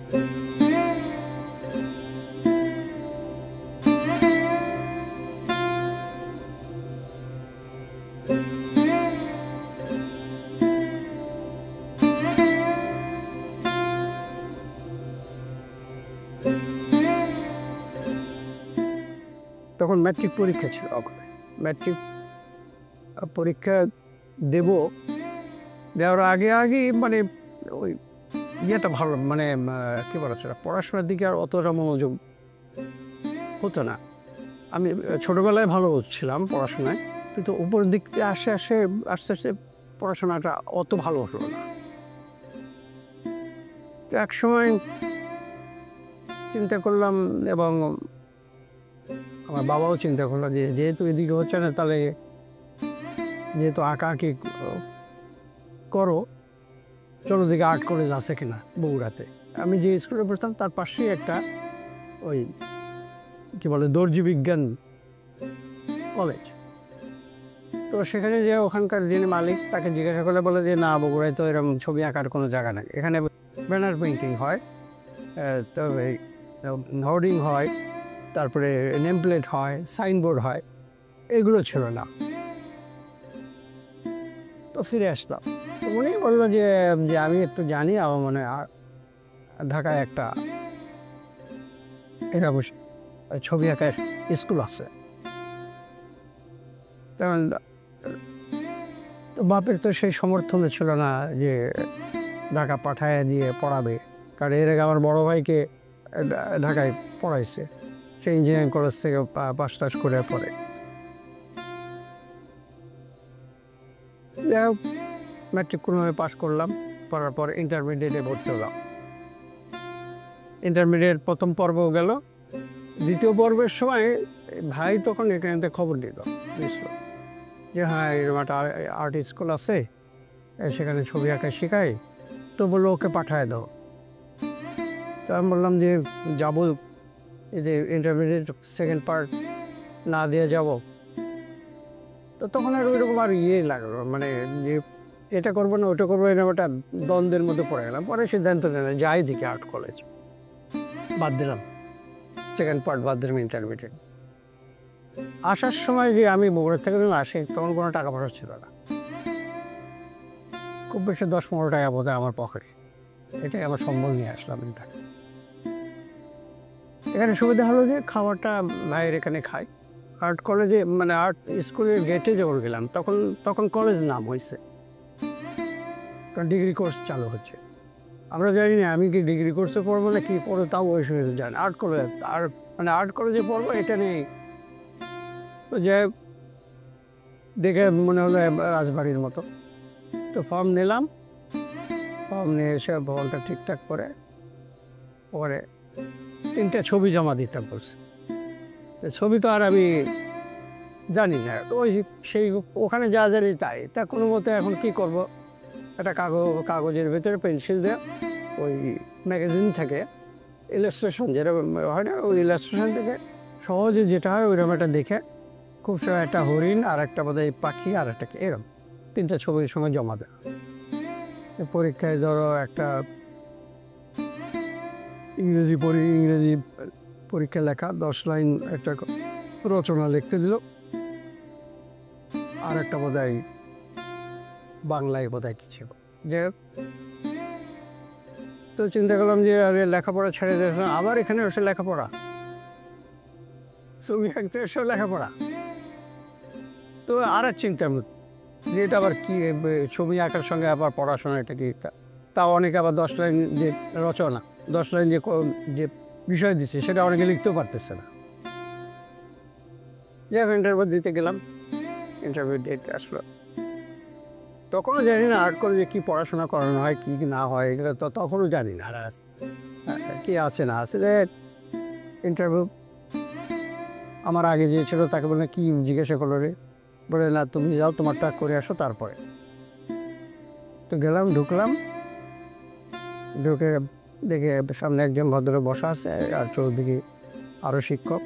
তখন ম্যাট্রিক পরীক্ষা ছিল আমাদের। ম্যাট্রিক পরীক্ষা দেব, দেওয়ার আগেই মানে ওই ইয়েটা ভালো, মানে কি বলা ছিল, পড়াশোনার দিকে আর অতটা মনোযোগ হতো না। আমি ছোটবেলায় ভালো ছিলাম পড়াশোনায়, কিন্তু উপর দিক থেকে আস্তে আস্তে পড়াশোনাটা অত ভালো হলো না। তো এক সময় চিন্তা করলাম, এবং আমার বাবাও চিন্তা করলো যে যেহেতু এদিকে হচ্ছে না, তাহলে যেহেতু আঁকি করো, চলো দিকে আর্ট কলেজ আছে কিনা বগুড়াতে। আমি যে স্কুলে পড়তাম তার পাশেই একটা ওই কি বলে দর্জি বিজ্ঞান কলেজ। তো সেখানে যে ওখানকার যিনি মালিক, তাকে জিজ্ঞাসা করলে বলে যে না, বগুড়ায় তো এরকম ছবি আঁকার কোনো জায়গা নেই, এখানে ব্যানার পেইন্টিং হয়, তবে হোর্ডিং হয়, তারপরে নেম প্লেট হয়, সাইনবোর্ড হয়, এগুলো ছিল না। তো ফিরে আসলাম। তো উনি বললো যে আমি একটু জানি, আমার মনে হয় ঢাকায় একটা এরকম ছবি আঁকার স্কুল আছে। তেমন তো বাপের তো সেই সমর্থন ছিল না যে ঢাকা পাঠায় দিয়ে পড়াবে, কারণ এর আগে আমার বড় ভাইকে ঢাকায় পড়াইছে, সে ইঞ্জিনিয়ারিং কলেজ থেকে পাস টাস করে পড়ে। যাই হোক, ম্যাট্রিক কোনোভাবে পাস করলাম, পড়ার পর ইন্টারমিডিয়েটে ভর্তি হলাম। ইন্টারমিডিয়েট প্রথম পর্ব গেল, দ্বিতীয় পর্বের সময় ভাই তখন এখান থেকে খবর দিল যে হ্যাঁ এরকম একটা আর্ট স্কুল আছে, সেখানে ছবি আঁকা শেখায়, তো বললো ওকে পাঠায় দাও। তো আমি বললাম যে যাবো, এই যে ইন্টারমিডিয়েট সেকেন্ড পার্ট না দিয়ে যাব। তো তখন আর ওইরকম আর লাগলো, মানে যে এটা করবো না ওটা করবো, এরকম একটা দ্বন্দ্বের মধ্যে পড়ে গেলাম। পরে সিদ্ধান্ত নিলাম যাই দিকে আর্ট কলেজ বাদ দিলাম, সেকেন্ড পার্ট বাদ দিলাম ইন্টারমিডিয়েট। আসার সময় যে আমি বগুড়া থেকে আসি, তখন কোনো টাকা পয়সা ছিল না, খুব বেশি 10-15 টাকা বোধহয় আমার পকেটে, এটাই আমার সম্বল নিয়ে আসলাম ঢাকা। এখানে সুবিধা হলো যে খাবারটা ভাইয়ের এখানে খাই। আর্ট কলেজে মানে আর্ট স্কুলের গেটে যখন গেলাম, তখন কলেজ নাম হয়েছে, কারণ ডিগ্রি কোর্স চালু হচ্ছে। আমরা জানি না আমি কি ডিগ্রি কোর্সে পড়বো না কি পড়বো, তাও ওই সময় জানি আর্ট কলেজ, আর মানে আর্ট কলেজে পড়বো এটা নেই। তো যাই দেখে মনে হলো রাজবাড়ির মতো। তো ফর্ম নিলাম, ফর্ম নিয়ে এসে ভবনটা ঠিকঠাক করে পরে 3টা ছবি জমা দিতে বলছে। তো ছবি তো আর আমি জানি না, ওই সেই ওখানে যা জানি তাই, তা কোনো মতে এখন কি করব, একটা কাগজের ভেতরে পেন্সিল দিয়ে ওই ম্যাগাজিন থেকে ইলাস্ট্রেশন যেরকম হয় না, ওই ইলাস্ট্রেশন থেকে সহজে যেটা হয় ওইরকম একটা দেখে, খুব সময় একটা হরিণ আর একটা বোধহয় পাখি আর একটা এরকম 3টা ছবির সঙ্গে জমা দেওয়া। পরীক্ষায় ধরো একটা ইংরেজি পরীক্ষা লেখা 10 লাইন একটা রচনা লিখতে দিল, আর একটা বোধহয় বাংলায় বোধহয় কি ছিল। যে তো চিন্তা করলাম যে আরে লেখাপড়া ছেড়ে দিয়েছিলাম, আবার এখানে এসে লেখাপড়া, ছবি আঁকতে এসেও লেখাপড়া। তো আর এক চিন্তা যে এটা আবার কি, ছবি আঁকার সঙ্গে আবার পড়াশোনা, এটা কি, তাও অনেকে আবার 10 লাইন যে রচনা, 10 লাইন যে বিষয় দিচ্ছে সেটা অনেকে লিখতেও পারতেছে না। যাই হোক, ইন্টারভিউ দিতে গেলাম, ইন্টারভিউ ডেট আসলো, তখনও জানি না আর্ট কলেজে কি পড়াশোনা করানো হয় কি না হয়, এগুলো তো তখনও জানি না কি আছে না আছে। যে ইন্টারভিউ আমার আগে যে ছিল তাকে বলে কি জিজ্ঞাসা করলো রে, বলে না তুমি যাও তোমারটা করে আসো তারপরে। তো গেলাম, ঢুকলাম, ঢুকে দেখে সামনে একজন ভদ্রলোক বসা আছে, আর চৌদিকে আরো শিক্ষক,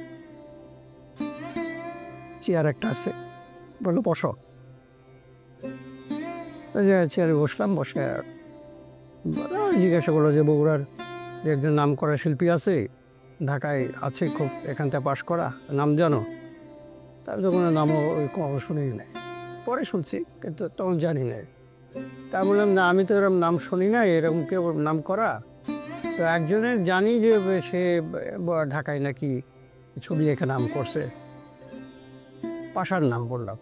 চেয়ার একটা আছে, বললো বসো। তো চেয়ারে বসলাম, বসে জিজ্ঞাসা করলো যে বগুড়ার যে একজন নাম করা শিল্পী আছে, ঢাকায় আছে, খুব এখান থেকে পাশ করা, নাম জানো? তার তো কোনো নামও ওই কখনো শুনি নাই, পরে শুনছি কিন্তু তখন জানি না। তা বললাম না, আমি তো এরকম নাম শুনি না, এরকম কেউ নাম করা। তো একজনের জানি যে সে ঢাকায় নাকি ছবি এঁকে নাম করছে, পাশার নাম বললাম।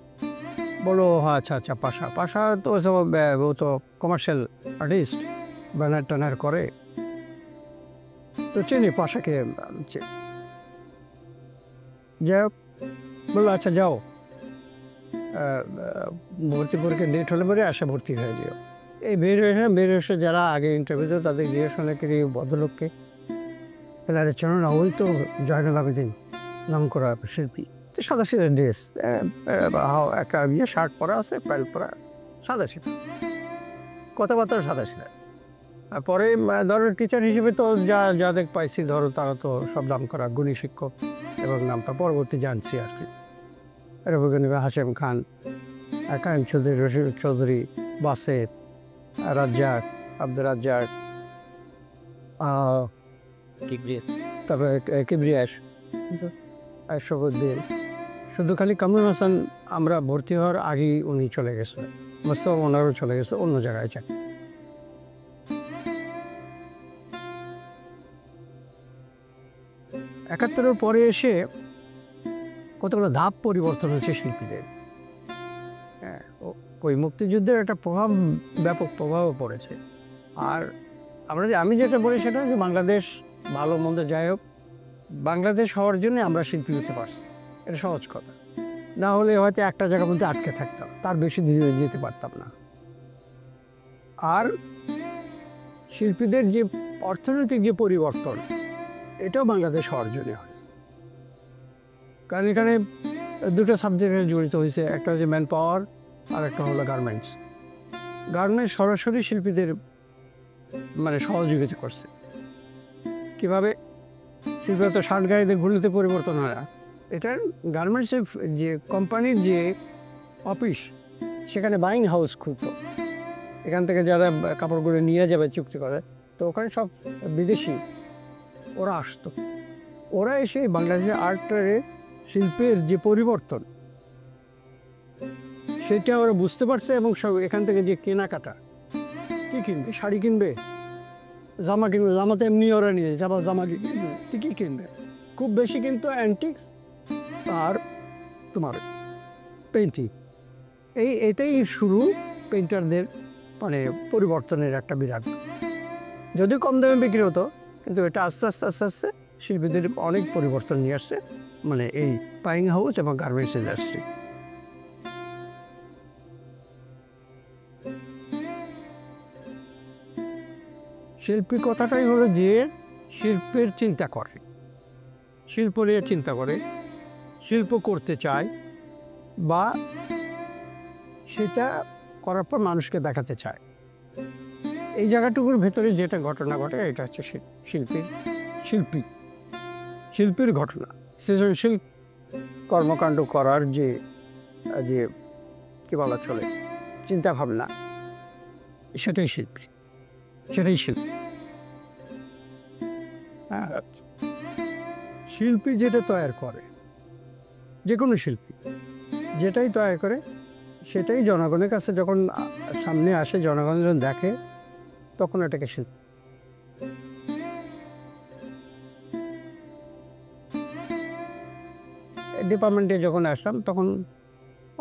বলো হ্যাঁ, আচ্ছা আচ্ছা, পাশা পাশা তো সব ও তো কমার্শিয়াল আর্টিস্ট, ব্যানার ট্যানার করে, তো চিনি পাশাকে। যাই হোক, বললো আচ্ছা যাও, ভর্তি পরীক্ষা ডেট হলে পরে আসা ভর্তি হয়ে যেও। এই বের এসে যারা আগে ইন্টারভিউ তাদের জিজ্ঞেস করলে কি ভদ্রলোককে, তাহলে আরে চেনো না, ওই তো জয়নুল আবেদিন, নাম করা শিল্পী। তো সাদা সিধা ড্রেস, একটা ইয়ে শার্ট পরা আছে, প্যান্ট পরা, সাদা সিধা, কথাবার্তা সাদা সিধা। আর পরে ধরো টিচার হিসেবে তো যাদের পাইছি ধরো তারা তো সব নাম করা গুণী শিক্ষক, এবং নামটা পরবর্তী জানছি আর কি। রবীন্দ্র হাশেম খান, কায়েম চৌধুরী, রশিদ চৌধুরী, বাসেত, রাজ্জাক, আব্দুর রাজ্জাক, তারপরে কিবরিয়াস, আশরাফুদ্দিন। শুধু খালি কামরুল হাসান আমরা ভর্তি হওয়ার আগেই উনি চলে গেছে, মোস্তফা ওনারও চলে গেছে অন্য জায়গায়। যাক, ৭১-এর পরে এসে কতগুলো ধাপ পরিবর্তন হচ্ছে শিল্পীদের। হ্যাঁ, ওই মুক্তিযুদ্ধের একটা প্রভাব, ব্যাপক প্রভাবও পড়েছে। আর আমি যেটা বলি সেটা যে বাংলাদেশ ভালো মন্দ যাই হোক, বাংলাদেশ হওয়ার জন্য আমরা শিল্পী হতে পারছি, এটা সহজ কথা। না হলে হয়তো একটা জায়গার মধ্যে আটকে থাকতাম, তার বেশি দিনে যেতে পারতাম না। আর শিল্পীদের যে অর্থনৈতিক যে পরিবর্তন, এটাও বাংলাদেশ হওয়ার জন্য হয়েছে। কারণ এখানে দুটো সাবজেক্টে জড়িত হয়েছে, একটা হচ্ছে ম্যান পাওয়ার, আর একটা হলো গার্মেন্টস। গার্মেন্টস সরাসরি শিল্পীদের মানে সহযোগিতা করছে। কিভাবে? শিল্পীরা তো শার্ট গাড়িতে ঘুরতে পরিবর্তন হয় না, এটার গার্মেন্টসের যে কোম্পানির যে অফিস, সেখানে বাইং হাউস খুলতো। এখান থেকে যারা কাপড়গুলো নিয়ে যাবে চুক্তি করে, তো ওখানে সব বিদেশি ওরা আসতো। ওরা এসে বাংলাদেশের আর্টের শিল্পের যে পরিবর্তন, সেটা ওরা বুঝতে পারছে, এবং সব এখান থেকে যে কেনাকাটা, কী কিনবে, শাড়ি কিনবে, জামা কিনবে, জামা তো এমনি ওরা নিয়ে জামা কি কিনবে, কী কিনবে, খুব বেশি কিন্তু অ্যান্টিক্স আর তোমার পেন্টিং। এটাই শুরু পেইন্টারদের মানে পরিবর্তনের একটা বিরাট। যদিও কম দামে বিক্রি হতো, কিন্তু এটা আস্তে আস্তে আস্তে আস্তে শিল্পীদের অনেক পরিবর্তন নিয়ে আসছে, মানে এই বাইং হাউস এবং গার্মেন্টস ইন্ডাস্ট্রি। শিল্পী কথাটাই হলো যে শিল্পের চিন্তা করে, শিল্প নিয়ে চিন্তা করে, শিল্প করতে চায়, বা সেটা করার পর মানুষকে দেখাতে চায়। এই জায়গাটুকুর ভেতরে যেটা ঘটনা ঘটে, এটা হচ্ছে শিল্পীর ঘটনা। সৃজনশীল কর্মকাণ্ড করার যে যে কী বলা চলে চিন্তাভাবনা, সেটাই শিল্পী। শিল্পী যেটা তৈরি করে, যে কোনো শিল্পী যেটাই তৈরি করে, সেটাই জনগণের কাছে যখন সামনে আসে, জনগণ যখন দেখে, তখন এটাকে শিল্প। ডিপার্টমেন্টে যখন আসলাম, তখন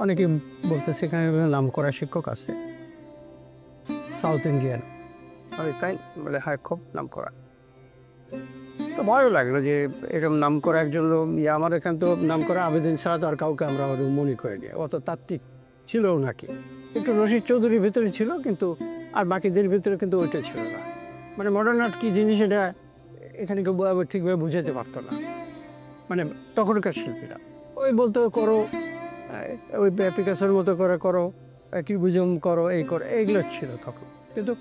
অনেকে বলতে, সেখানে নাম করা শিক্ষক আছে, সাউথ ইন্ডিয়ান, তাই বলে হ্যাঁ, খুব নাম করা। তো ভালো লাগলো যে এরকম নাম করা একজন লোক। আমার এখান তো নাম করা আবেদন ছাড়া তো আর কাউকে আমরা মনে করে নিই, অত তাত্ত্বিক ছিল নাকি, একটু রশিদ চৌধুরীর ভেতরে ছিল, কিন্তু আর বাকিদের ভেতরে কিন্তু ওইটা ছিল না। মানে মডার্ন আর্ট কী জিনিস, এটা এখানে কেউ ঠিকভাবে বুঝাতে পারতো না। মানে তখনকার শিল্পীরা ওই বলতো করো, ওই পিকাসোর মতো করে করো, কিউবিজম করো, এই করো, এইগুলো ছিল তখন। কিন্তু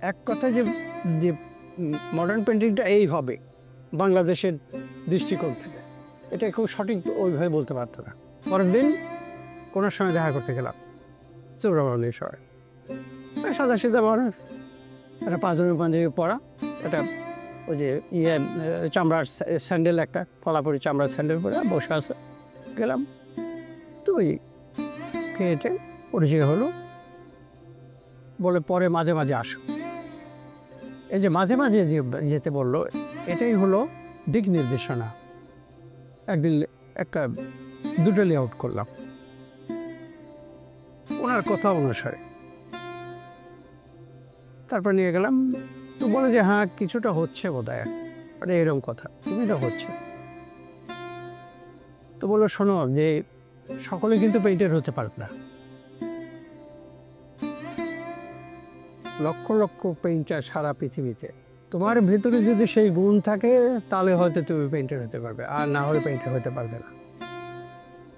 এক কথা যে মডার্ন পেন্টিংটা এই হবে বাংলাদেশের দৃষ্টিকোণ থেকে, এটা খুব সঠিক ওইভাবে বলতে পারতো না। পরের দিন কোনো সময় দেখা করতে গেলাম চৌরাবলী শহরে, সাদা সিধা মানুষ, একটা পাঁজামি পাঞ্জাবি পরা, একটা ওই যে চামড়ার স্যান্ডেল, একটা ফলাফরি চামড়ার স্যান্ডেল পরে বসে আছে। গেলাম, তো ওই খেয়েটে পরিচয় হলো, বলে পরে মাঝে মাঝে আসো। এই যে মাঝে মাঝে যেতে বললো, এটাই হলো দিক নির্দেশনা। একদিন একটা 2টা লেআউট করলাম ওনার কথা অনুসারে, তারপর নিয়ে গেলাম। তো বলে যে হ্যাঁ কিছুটা হচ্ছে বোধহয়, মানে এরকম কথা, তুমি তো হচ্ছে। তো বললো শোনো, যে সকলে কিন্তু পেইন্টার হতে পারবে না, লক্ষ লক্ষ পেইন্টার সারা পৃথিবীতে, তোমার ভেতরে যদি সেই গুণ থাকে তাহলে হয়তো তুমি পেইন্টার হতে পারবে, আর না হলে পেইন্টার হতে পারবে না।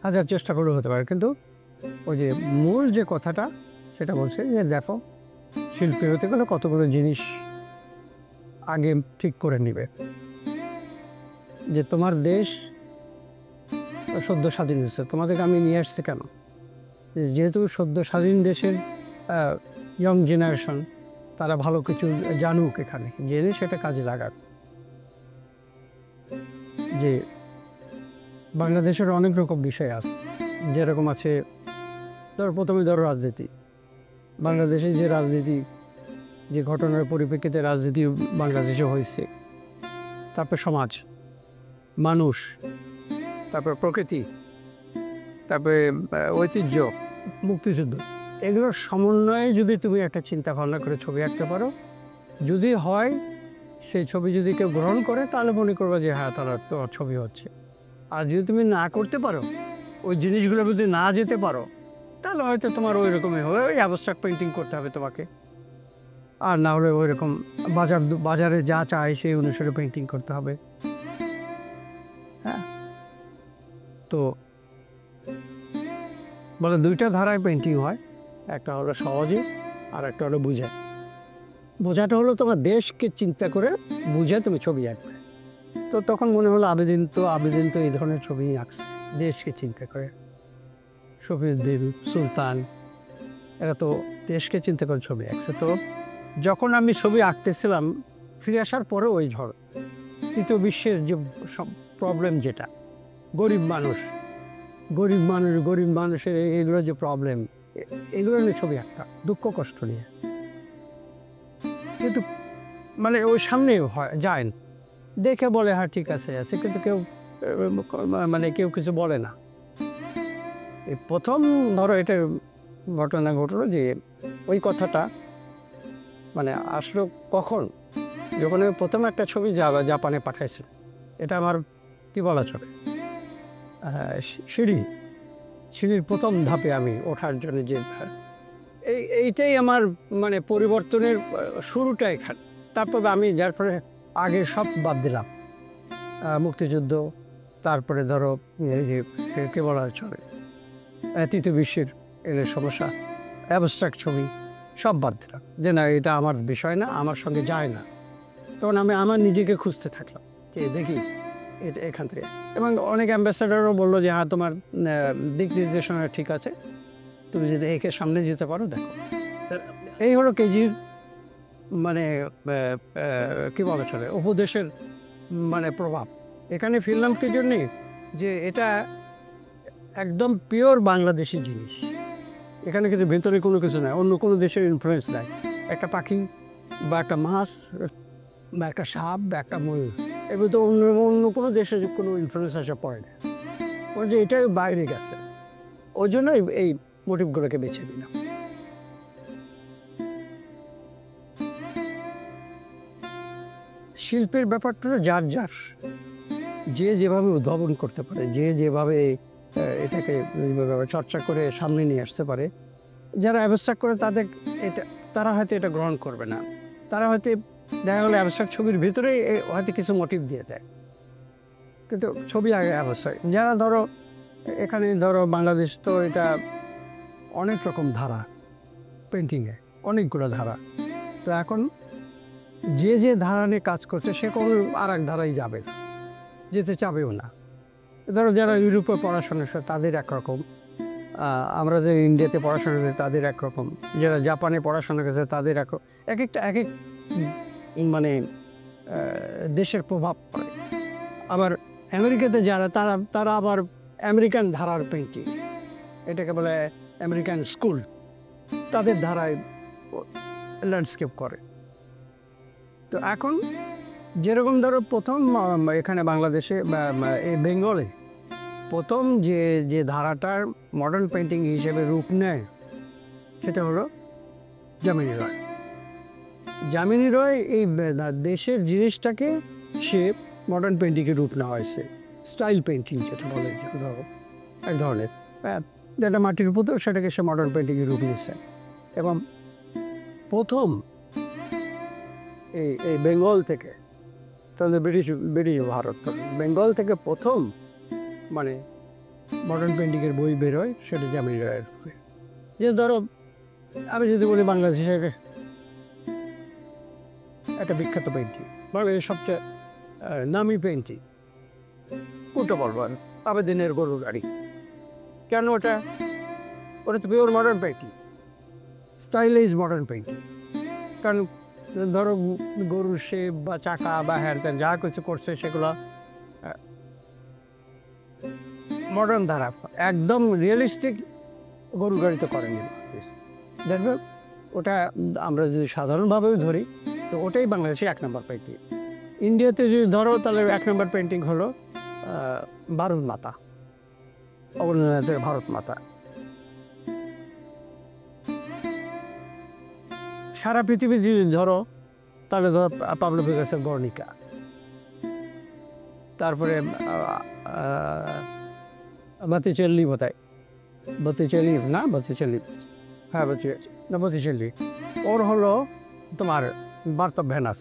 হাজার চেষ্টা করলেও হতে পারে, কিন্তু ওই যে মূল যে কথাটা সেটা বলছে যে দেখো, শিল্পী হতে গেলে কতগুলো জিনিস আগে ঠিক করে নিবে। যে তোমার দেশ সদ্য স্বাধীন হয়েছে, তোমাদেরকে আমি নিয়ে আসছি কেন? যেহেতু সদ্য স্বাধীন দেশের ইয়ং জেনারেশন, তারা ভালো কিছু জানুক, এখানে জেনে সেটা কাজে লাগাক। যে বাংলাদেশের অনেক রকম বিষয় আছে, যেরকম আছে প্রথমে ধরো রাজনীতি। বাংলাদেশে যে রাজনীতি, যে ঘটনার পরিপ্রেক্ষিতে রাজনীতি বাংলাদেশে হয়েছে, তারপর সমাজ, মানুষ, তারপর প্রকৃতি, তারপরে ঐতিহ্য, মুক্তিযুদ্ধ, এগুলোর সমন্বয়ে যদি তুমি একটা চিন্তা ভাবনা করে ছবি আঁকতে পারো, যদি হয় সেই ছবি যদি কেউ গ্রহণ করে, তাহলে মনে করবে যে হ্যাঁ তাহলে তোমার ছবি হচ্ছে। আর যদি তুমি না করতে পারো, ওই জিনিসগুলো যদি না যেতে পারো, তাহলে হয়তো তোমার ওই রকমই হবে, ওই অ্যাবস্ট্রাক্ট পেইন্টিং করতে হবে তোমাকে। আর না হলে ওই রকম বাজারে যা চায় সেই অনুসারে পেইন্টিং করতে হবে। হ্যাঁ, তো বলে 2টা ধারায় পেইন্টিং হয়, একটা হলো সহজে, আর একটা হলো বুঝায়। বোঝাটা হলো তোমার দেশকে চিন্তা করে বুঝে তুমি ছবি আঁকবে। তো তখন মনে হলো আবেদিন তো এই ধরনের ছবি আঁকছে দেশকে চিন্তা করে। শফিউদ্দিন, সুলতান, এরা তো দেশকে চিন্তা করে ছবি আঁকছে। তো যখন আমি ছবি আঁকতেছিলাম, ফিরে আসার পরে ওই ঝড়, তৃতীয় বিশ্বের যে সব প্রবলেম, যেটা গরিব মানুষের এগুলো যে প্রবলেম, এগুলো নিয়ে ছবি আঁকতাম, দুঃখ কষ্ট নিয়ে। কিন্তু মানে ওই সামনে যায় না, দেখে বলে হ্যাঁ ঠিক আছে, কিন্তু কেউ কেউ কিছু বলে না। এই প্রথম ধরো এটা ঘটনা ঘটলো যে ওই কথাটা আসলো কখন, যখন আমি প্রথম একটা ছবি জাপানে পাঠাইছিল। এটা আমার কি বলা চলে, সিঁড়ির প্রথম ধাপে আমি ওঠার জন্য যে এইটাই আমার পরিবর্তনের শুরুটা এখানে। তারপর আমি যার ফলে আগে সব বাদ দিলাম, মুক্তিযুদ্ধ, তারপরে ধরো এই যে কে বলা চলে তৃতীয় বিশ্বের এর সমস্যা, অ্যাবস্ট্রাক্ট ছবি সব বাদ দিলাম, যে না এটা আমার বিষয় না, আমার সঙ্গে যায় না। তখন আমি আমার নিজেকে খুঁজতে থাকলাম যে দেখি এটা এখান থেকে। এবং অনেক অ্যাম্বাসেডারও বললো যে হ্যাঁ তোমার দিক নির্দেশনা ঠিক আছে, তুমি যদি একে সামনে যেতে পারো দেখো। এই হলো কেজির কি বলা চলে উপদেশের প্রভাব। এখানে ফিরলাম কি জন্যে, যে এটা একদম পিওর বাংলাদেশি জিনিস। এখানে কিন্তু ভেতরে কোনো কিছু নাই, অন্য কোনো দেশের ইনফ্লুয়েন্স নাই। একটা পাখি বা একটা মাছ বা একটা সাপ বা একটা ময়ূর, এগুলো তো অন্য কোনো দেশের কোনো ইনফ্লুয়েন্স আসা পড়ে না, যে এটা বাইরে গেছে। ওই জন্য এই মোটিভগুলোকে বেছে দিলাম। শিল্পের ব্যাপারটা যার যে যেভাবে উদ্ভাবন করতে পারে, যে যেভাবে এটাকে চর্চা করে সামনে নিয়ে আসতে পারে। যারা অ্যাবস্ট্রাক্ট করে তারা হয়তো এটা গ্রহণ করবে না, তারা হয়তো দেখা গেলো অ্যাবস্ট্রাক্ট ছবির ভিতরেই হয়তো কিছু মোটিভ দিয়ে দেয়, কিন্তু ছবি আগে অ্যাবস্ট্রাক্ট। যারা ধরো এখানে ধরো বাংলাদেশ তো এটা অনেক রকম ধারা, পেন্টিংয়ে অনেকগুলো ধারা। তো এখন যে ধারা নিয়ে কাজ করছে সে কোনো আর এক ধারায় যেতে চাবেও না। ধরো যারা ইউরোপে পড়াশোনা করে তাদের একরকম, আমরা যে ইন্ডিয়াতে পড়াশোনা করি তাদের একরকম, যারা জাপানে পড়াশোনা করেছে তাদের এক একটা এক এক দেশের প্রভাব পড়ে। আবার আমেরিকাতে যারা তারা তারা আবার আমেরিকান ধারার পেইন্টিং, এটাকে বলে আমেরিকান স্কুল, তাদের ধারায় ল্যান্ডস্কেপ করে। তো এখন যেরকম ধরো প্রথম এখানে বাংলাদেশে এই বেঙ্গলে প্রথম যে ধারাটার মডার্ন পেইন্টিং হিসেবে রূপ নেয় সেটা হলো যামিনী রায়। যামিনী রায় এই দেশের জিনিসটাকে সে মডার্ন পেইন্টিংয়ে রূপ নেওয়া হয়েছে, স্টাইল পেইন্টিং যেটা বলে, ধরো এক ধরনের যেটা মাটির পুতুল সেটাকে সে মডার্ন পেইন্টিংয়ে রূপ নিচ্ছে। এবং প্রথম এই বেঙ্গল থেকে, তাহলে ব্রিটিশ ভারত, বেঙ্গল থেকে প্রথম মানে মডার্ন পেইন্টিংয়ের বই বেরোয় সেটা যামিনী রায়ের ফলে। যে ধরো আমি যদি বলি বাংলাদেশের একটা বিখ্যাত পেইন্টিং, বাংলাদেশের সবচেয়ে নামি পেইন্টিং কোনটা বলবো, আবেদিনের গরুর গাড়ি। কেন? ওটা তো pure modern painting, stylise modern painting. কারণ ধরো গরুর শেপ বা চাকা বা হ্যান ত্যান যা কিছু করছে সেগুলো মডার্ন ধারা, একদম রিয়েলিস্টিক গরু গাড়িতে করেনি। দেখবে ওটা আমরা যদি সাধারণভাবেও ধরি তো ওটাই বাংলাদেশে 1 নম্বর পেইন্টিং। ইন্ডিয়াতে যদি ধরো তাহলে 1 নম্বর পেইন্টিং হলো ভারত মাতা, অবনীন্দ্রনাথের ভারত মাতা। সারা পৃথিবী যদি ধরো তাহলে ধরো পাবলো পিকাসোর গর্নিকা, তারপরে বত্তিচেল্লি বোধহয়, বত্তিচেল্লি না বত্তিচেল্লি, হ্যাঁ বত্তিচেল্লি, ওর হলো তোমার বার্থ অফ ভেনাস।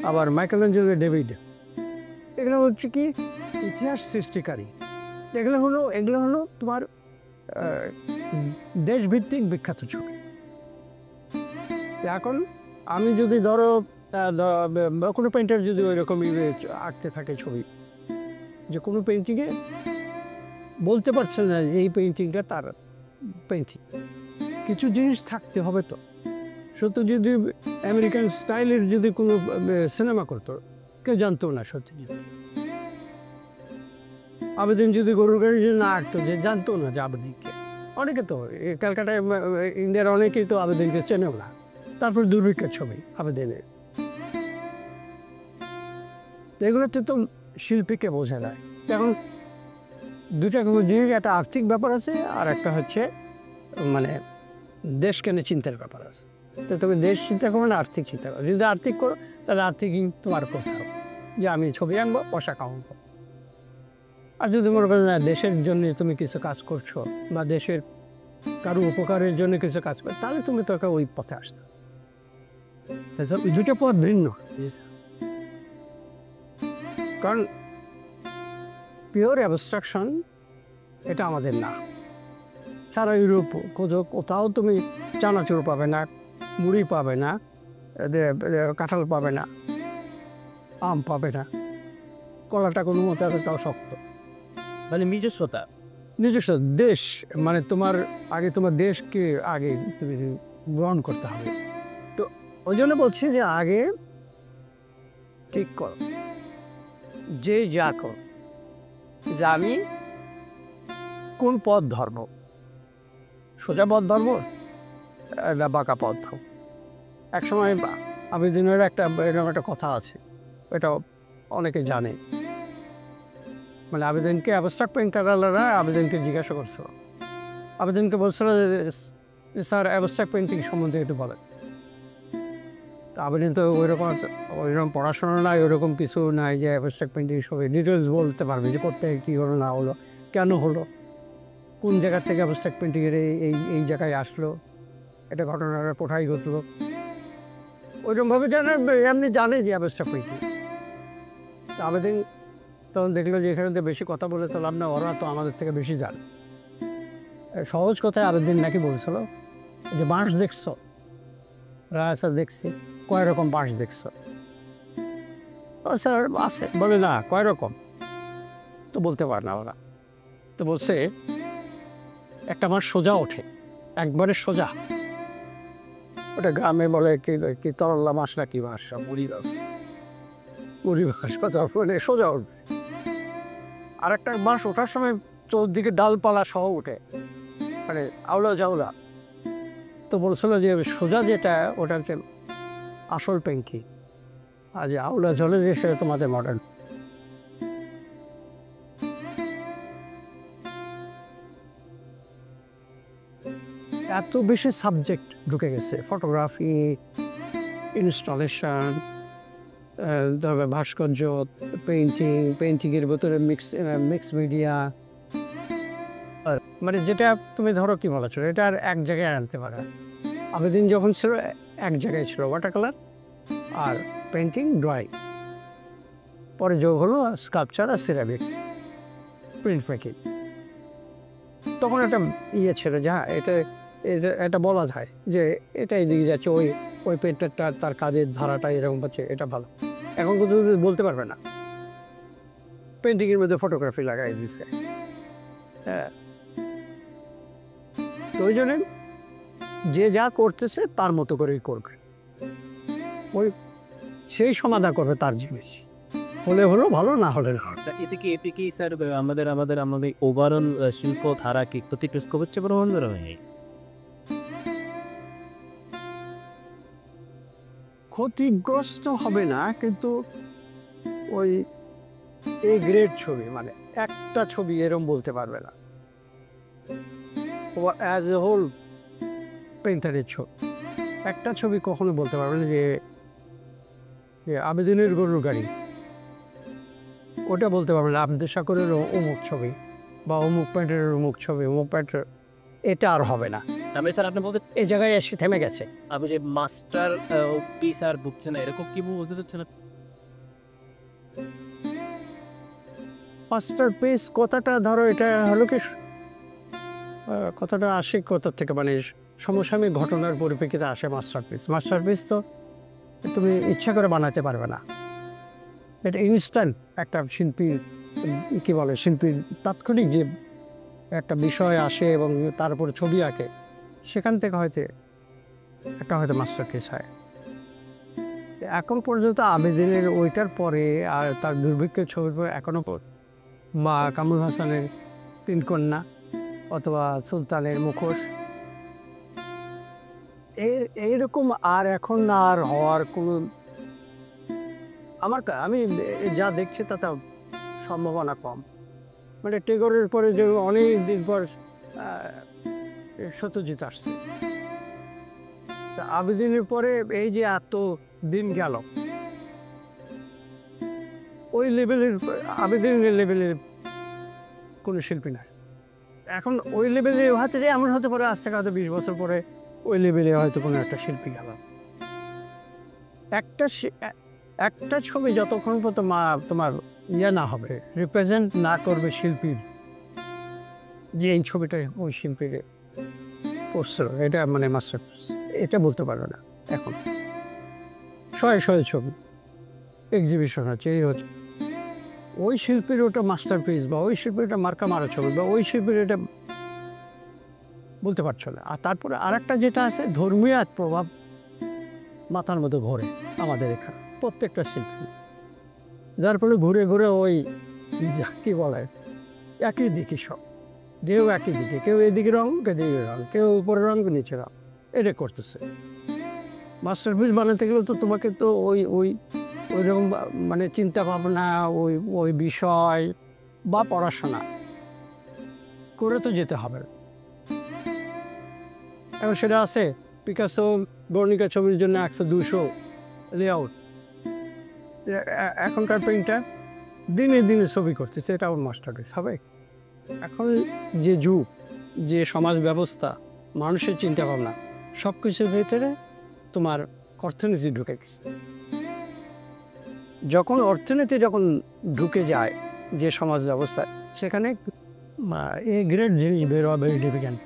আবার মাইকেলেঞ্জেলো ডেভিড, এগুলো হচ্ছে কি ইতিহাস সৃষ্টিকারী। এগুলো হলো তোমার দেশভিত্তিক বিখ্যাত ছবি। এখন আমি যদি ধরো কোনো পেইন্টার যদি ওই রকমই আঁকতে থাকে ছবি, যে কোনো পেইন্টিংয়ে বলতে পারছে না যে এই পেইন্টিংটা তার পেইন্টিং, কিছু জিনিস থাকতে হবে। তো সত্যি যদি আমেরিকান স্টাইলের যদি কোনো সিনেমা করতো কেউ জানতো না সত্যজিৎ। আবেদিন যদি গরুর গাড়ি যদি না আঁকতো যে জানতো না যে আবেদিনকে। অনেকে তো ক্যালকাটায় ইন্ডিয়ার অনেকেই তো আবেদিনকে চেনেও না। তারপর দুর্ভিক্ষের ছবি আবেদিনের, এগুলোতে তো শিল্পীকে বোঝা যায়। এখন দুটা জিনিস, একটা আর্থিক ব্যাপার আছে আর একটা হচ্ছে মানে দেশকে নিয়ে চিন্তার ব্যাপার আছে। তো তুমি দেশ চিন্তা করো না আর্থিক চিন্তা করো। যদি আর্থিক করো তাহলে আর্থিক তোমার করতে হবে যে আমি ছবি আঁকবো, পয়সা কামাবো। আর যদি মনে করো না দেশের জন্য তুমি কিছু কাজ করছো বা দেশের কারো উপকারের জন্য কিছু কাজ করো, তাহলে তুমি তোকে ওই পথে আসছো। ওই দুটো পথ ভিন্ন। কারণ পিওর অ্যাবস্ট্রাকশন এটা আমাদের না। সারা ইউরোপ কোথাও তুমি চানাচুর পাবে না, মুড়ি পাবে না, কাঁঠাল পাবে না, আম পাবে না, কলাটা কোনো মতে আছে তাও শক্ত। মানে নিজস্বতা, নিজস্ব দেশ, মানে তোমার আগে তোমার দেশকে আগে তুমি গ্রহণ করতে হবে। তো ওই জন্য বলছি যে আগে ঠিক করো যে যা কর, যে আমি কোন পথ ধর্ম, সোজা পথ ধর্ম না বাঁকা পথ ধর্ম। একসময় আবেদিনের এরকম একটা কথা আছে, এটা অনেকে জানে। মানে আবেদিনকে অ্যাবস্ট্রাক্ট পেইন্টাররা আবেদিনকে জিজ্ঞাসা করছিল, আবেদিনকে বলছিল যে স্যার অ্যাবস্ট্রাক্ট পেইন্টিং সম্বন্ধে একটু বলেন। তো আবেদিন তো ওইরকম পড়াশোনা নাই, ওইরকম কিছু নাই যে অ্যাবস্ট্রাক্ট পেইন্টিং সবাই ডিটেলস বলতে পারবে যে কোথায় কী হলো না হলো, কেন হলো, কোন জায়গার থেকে অ্যাবস্ট্রাক্ট পেইন্টিংয়ের এই জায়গায় আসলো, এটা ঘটনাটা কোথায় ঘটলো, ওইরকমভাবে এমনি জানে যে অ্যাবস্ট্রাক্ট পেইন্টিং। তো আবেদিন তখন দেখলো যে এখানে তো বেশি কথা বলে তো লাভ না, ওরা তো আমাদের থেকে বেশি জানে। সহজ কথায় আবেদিন নাকি বলছিল যে বাঁশ দেখছ? স্যার দেখছি। কয় রকম বাঁশ দেখছ? স্যার আছে। বলে না কয় রকম তো বলতে পারে না ওরা। তো বলছে একটা বাঁশ সোজা ওঠে, একবারে সোজা, ওটা গ্রামে বলে কি কি তরল্লা মাছ না কি মাছ, মুড়ি মাছ, মুড়ি মাছ কথা মানে সোজা উঠবে। আর একটা মাছ ওঠার সময় চতুর্দিকে ডালপালা সহ উঠে, মানে আওলা জাওলা। তো বলছিল যে সোজা যেটা ওটা হচ্ছে আসল পেঙ্কি, আর যে আওলা জলে যে সেটা তোমাদের মডার্ন। এত বেশি সাবজেক্ট ঢুকে গেছে, ফটোগ্রাফি, ইনস্টলেশন, তারপরে ভাস্কর্য, পেইন্টিং, পেইন্টিংয়ের ভিতরে মিক্স মিডিয়া, মানে যেটা তুমি ধরো কি বলা ছিল, এটা আর এক জায়গায় আনতে পারে। আবেদিন যখন ছিল এক জায়গায় ছিল ওয়াটার কালার আর পেইন্টিং, ড্রয়িং, পরে যোগ হলো স্কাল্পচার আর সিরামিক্স, প্রিন্ট মেকিং। তখন একটা ইয়ে ছিল যা এটা এটা বলা যায় যে এটা এদিকে যাচ্ছে, ওই ওই পেন্টারটা তার কাজের ধারাটা এরকম পাচ্ছে, এটা ভালো। এখন কিন্তু বলতে পারবে না, পেন্টিংয়ের মধ্যে ফটোগ্রাফি লাগাই দিছে। হ্যাঁ, তো ওই জন্য যে যা করতেছে তার মতো করেই করবে, ওই সেই সমাধান করবে তার জিনিস, হলে হলো ভালো, না হলে না। এতে কি স্যার আমাদের আমাদের আমাদের ওভারঅল শিল্প ধারা কি ক্ষতিগ্রস্ত হচ্ছে বলে মনে হয়? ক্ষতিগ্রস্ত হবে না, কিন্তু ওই এ গ্রেড ছবি, মানে একটা ছবি এরম বলতে পারবে না অ্যাজ এ হোল পেইন্টারের ছবি। একটা ছবি কখনো বলতে পারবে না যে আবেদিনের গরুর গাড়ি, ওটা বলতে পারবে না আব্দুল শাকুরের অমুক ছবি বা অমুক পেন্টারের অমুক ছবি, অমুক পেন্টার, এটা আর হবে না। আমি স্যার আপনি বলতে এই জায়গায় এসে থেমে গেছে। আপনি যে মাস্টার পিস আর বুঝছে না এরকম কি বলতে চাচ্ছেন? মাস্টার পিস কথাটা ধরো, এটা হলো কি কথাটা আসে কোথা থেকে, মানে সমসাময়িক ঘটনার পরিপ্রেক্ষিতে আসে মাস্টার পিস। মাস্টার পিস তো তুমি ইচ্ছা করে বানাতে পারবে না, এটা ইনস্ট্যান্ট একটা শিল্পীর কি বলে, শিল্পীর তাৎক্ষণিক যে একটা বিষয় আসে এবং তার উপরে ছবি আঁকে, সেখান থেকে হয়তো একটা হয়তো মাস্টার পিস হয়। এখন পর্যন্ত আবেদিনের ওইটার পরে আর তার দুর্ভিক্ষের ছবির পরে এখনও বা কামরুল হাসানের তিন কন্যা অথবা সুলতানের মুখোশ, এইরকম আর এখন আর হওয়ার কোনো, আমি যা দেখছি তাতে সম্ভাবনা কম। মানে টেগরের পরে যে অনেক দিন পর সত্যজিৎ আসছে, তা আবেদিনের পরে এই যে এত দিন গেল, ওই লেভেলের আবেদিনের লেভেলের কোনো শিল্পী নাই এখন। ওই লেভেলে হয়তো যে এমন হতে পারে আজ থেকে হয়তো 20 বছর পরে ওই লেভেলে হয়তো কোনো একটা শিল্পী গেল। একটা ছবি যতক্ষণ পর্যন্ত তোমার ইয়ে না হবে, রিপ্রেজেন্ট না করবে শিল্পীর, যে এই ছবিটা ওই শিল্পীর পোস্টার, এটা মানে মাস্টারপিস, এটা বলতে পারবে না। এখন শয়ে শয়ে ছবি এক্সিবিশন হচ্ছে, এই হচ্ছে, ওই শিল্পীর ওটা মাস্টারপিস বা ওই শিল্পীর এটা মার্কা মারা ছবি বা ওই শিল্পীর এটা বলতে পারছো না। আর তারপরে আর একটা যেটা আছে, ধর্মীয় এক প্রভাব মাথার মধ্যে ঘোরে আমাদের এখানে প্রত্যেকটা শিল্পী, যার ফলে ঘুরে ঘুরে ওই কি বলে একই দিকে সব, কেউ একই দিকে, কেউ এদিকে রং, কেউ এদিকে রং, কেউ উপরে রং, নিচে রং, এটা করতেছে। মাস্টারপিস বানাতে গেলে তো তোমাকে তো ওই ওই ওই রকম মানে চিন্তা ভাবনা, ওই ওই বিষয় বা পড়াশোনা করে তো যেতে হবে। এখন সেটা আছে পিকাসো গর্নিকা ছবির জন্য 100-200 লেআউট, এখনকার পেইন্টার দিনে দিনে ছবি করতেছে, এটা ওর মাস্টারপিস হবে। এখন যে যুগ, যে সমাজ ব্যবস্থা, মানুষের চিন্তা ভাবনা, সব কিছুর ভেতরে তোমার অর্থনীতি ঢুকে গেছে। যখন অর্থনীতি যখন ঢুকে যায় যে সমাজ ব্যবস্থায়, সেখানে এ গ্রেড জিনিস বের হওয়া ভেরি ডিফিকাল্ট।